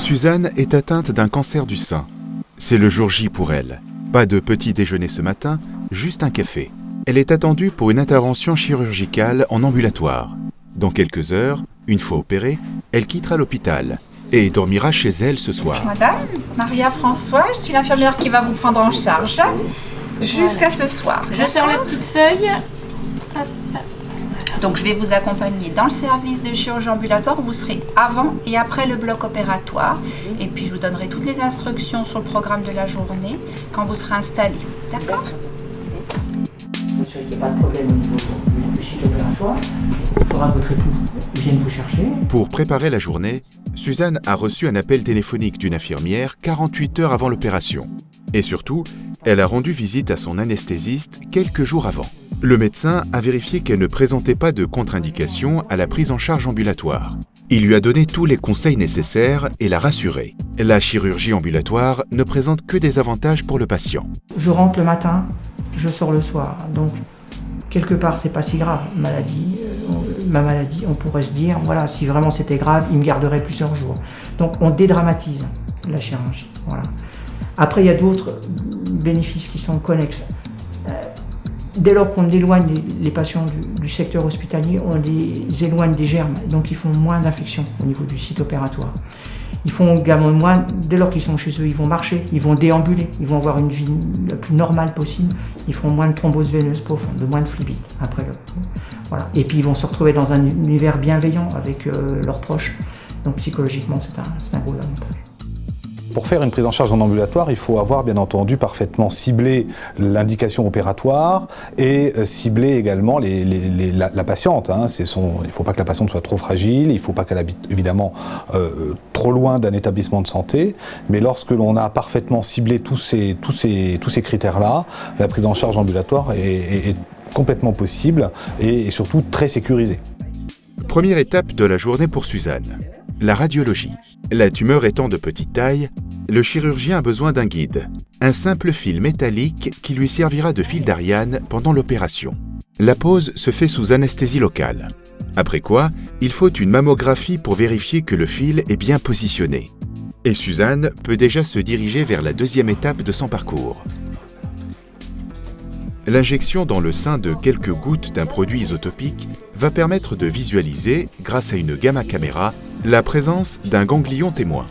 Suzanne est atteinte d'un cancer du sein. C'est le jour J pour elle. Pas de petit déjeuner ce matin, juste un café. Elle est attendue pour une intervention chirurgicale en ambulatoire. Dans quelques heures, une fois opérée, elle quittera l'hôpital et dormira chez elle ce soir. Madame, Maria François, je suis l'infirmière qui va vous prendre en charge jusqu'à ce soir. Je sors la petite feuille. Hop. Donc je vais vous accompagner dans le service de chirurgie ambulatoire où vous serez avant et après le bloc opératoire. Et puis je vous donnerai toutes les instructions sur le programme de la journée quand vous serez installé. D'accord ? S'il n'y a pas de problème au niveau du site opératoire, il faudra que votre époux vienne vous chercher. Pour préparer la journée, Suzanne a reçu un appel téléphonique d'une infirmière 48 heures avant l'opération. Et surtout, elle a rendu visite à son anesthésiste quelques jours avant. Le médecin a vérifié qu'elle ne présentait pas de contre-indication à la prise en charge ambulatoire. Il lui a donné tous les conseils nécessaires et l'a rassurée. La chirurgie ambulatoire ne présente que des avantages pour le patient. Je rentre le matin, je sors le soir. Donc, quelque part, c'est pas si grave. Ma maladie, on pourrait se dire, voilà, si vraiment c'était grave, il me garderait plusieurs jours. Donc, on dédramatise la chirurgie. Voilà. Après, il y a d'autres bénéfices qui sont connexes. Dès lors qu'on éloigne les patients du secteur hospitalier, on les éloigne des germes, donc ils font moins d'infections au niveau du site opératoire. Ils font également moins, dès lors qu'ils sont chez eux, ils vont marcher, ils vont déambuler, ils vont avoir une vie la plus normale possible, ils feront moins de thrombose veineuse profonde, moins de phlébite après le. Voilà. Et puis ils vont se retrouver dans un univers bienveillant avec leurs proches, donc psychologiquement c'est un gros avantage. Pour faire une prise en charge en ambulatoire, il faut avoir bien entendu parfaitement ciblé l'indication opératoire et cibler également la patiente. Il ne faut pas que la patiente soit trop fragile, il ne faut pas qu'elle habite évidemment trop loin d'un établissement de santé, mais lorsque l'on a parfaitement ciblé tous ces critères-là, la prise en charge ambulatoire est complètement possible et surtout très sécurisée. Première étape de la journée pour Suzanne, la radiologie. La tumeur étant de petite taille, le chirurgien a besoin d'un guide, un simple fil métallique qui lui servira de fil d'Ariane pendant l'opération. La pose se fait sous anesthésie locale. Après quoi, il faut une mammographie pour vérifier que le fil est bien positionné. Et Suzanne peut déjà se diriger vers la deuxième étape de son parcours. L'injection dans le sein de quelques gouttes d'un produit isotopique va permettre de visualiser, grâce à une gamma caméra, la présence d'un ganglion témoin.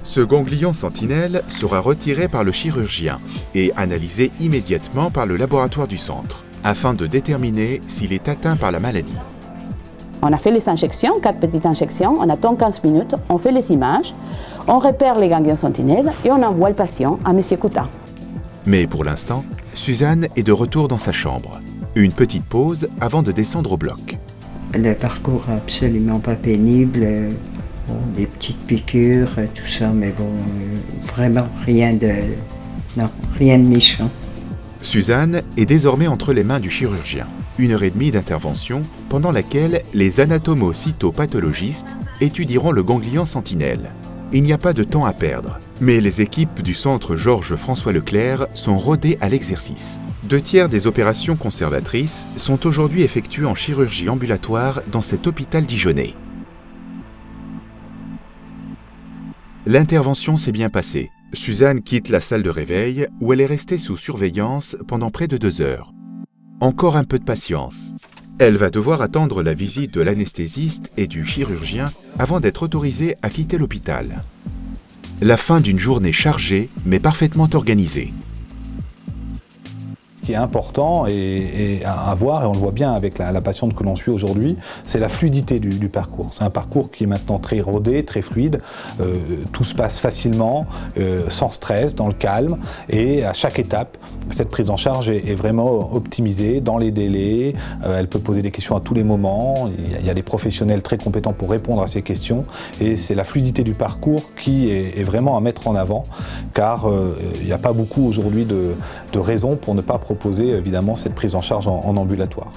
Ce ganglion sentinelle sera retiré par le chirurgien et analysé immédiatement par le laboratoire du centre, afin de déterminer s'il est atteint par la maladie. On a fait les injections, 4 petites injections, on attend 15 minutes, on fait les images, on repère les ganglions sentinelles et on envoie le patient à M. Coutin. Mais pour l'instant, Suzanne est de retour dans sa chambre. Une petite pause avant de descendre au bloc. Le parcours absolument pas pénible, des petites piqûres, tout ça, mais bon, vraiment rien de méchant. Suzanne est désormais entre les mains du chirurgien. 1h30 d'intervention pendant laquelle les anatomo-cytopathologistes étudieront le ganglion sentinelle. Il n'y a pas de temps à perdre, mais les équipes du centre Georges-François Leclerc sont rodées à l'exercice. 2/3 des opérations conservatrices sont aujourd'hui effectuées en chirurgie ambulatoire dans cet hôpital dijonnais. L'intervention s'est bien passée. Suzanne quitte la salle de réveil où elle est restée sous surveillance pendant près de 2 heures. Encore un peu de patience. Elle va devoir attendre la visite de l'anesthésiste et du chirurgien avant d'être autorisée à quitter l'hôpital. La fin d'une journée chargée mais parfaitement organisée. Ce qui est important et à voir, et on le voit bien avec la patiente que l'on suit aujourd'hui, c'est la fluidité du parcours. C'est un parcours qui est maintenant très rodé, très fluide. Tout se passe facilement, sans stress, dans le calme. Et à chaque étape, cette prise en charge est vraiment optimisée dans les délais. Elle peut poser des questions à tous les moments. Il y a des professionnels très compétents pour répondre à ces questions. Et c'est la fluidité du parcours qui est vraiment à mettre en avant, car il n'y a pas beaucoup aujourd'hui de raisons pour ne pas proposer évidemment cette prise en charge en ambulatoire.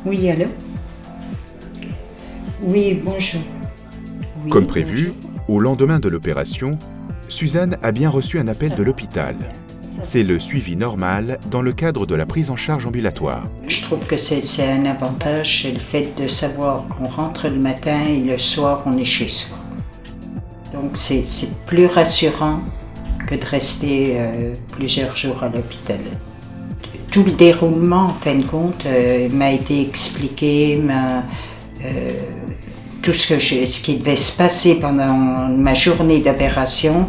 Oui, allô? Oui, bonjour. Oui, Comme prévu, au lendemain de l'opération, Suzanne a bien reçu un appel de l'hôpital. c'est le suivi normal dans le cadre de la prise en charge ambulatoire. Je trouve que c'est un avantage, c'est le fait de savoir qu'on rentre le matin et le soir on est chez soi. Donc c'est plus rassurant que de rester plusieurs jours à l'hôpital. Tout le déroulement, en fin de compte, m'a été expliqué, tout ce qui devait se passer pendant ma journée d'opération.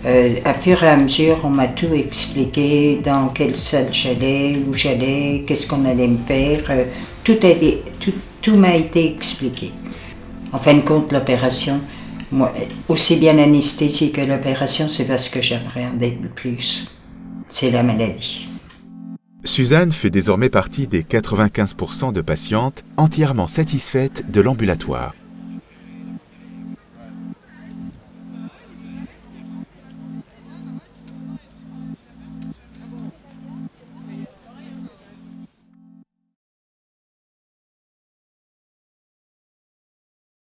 À fur et à mesure, on m'a tout expliqué, dans quelle salle j'allais, où j'allais, qu'est-ce qu'on allait me faire. Tout m'a été expliqué. En fin de compte, l'opération, moi, aussi bien l'anesthésie que l'opération, c'est parce que j'appréhendais le plus. C'est la maladie. Suzanne fait désormais partie des 95% de patientes entièrement satisfaites de l'ambulatoire.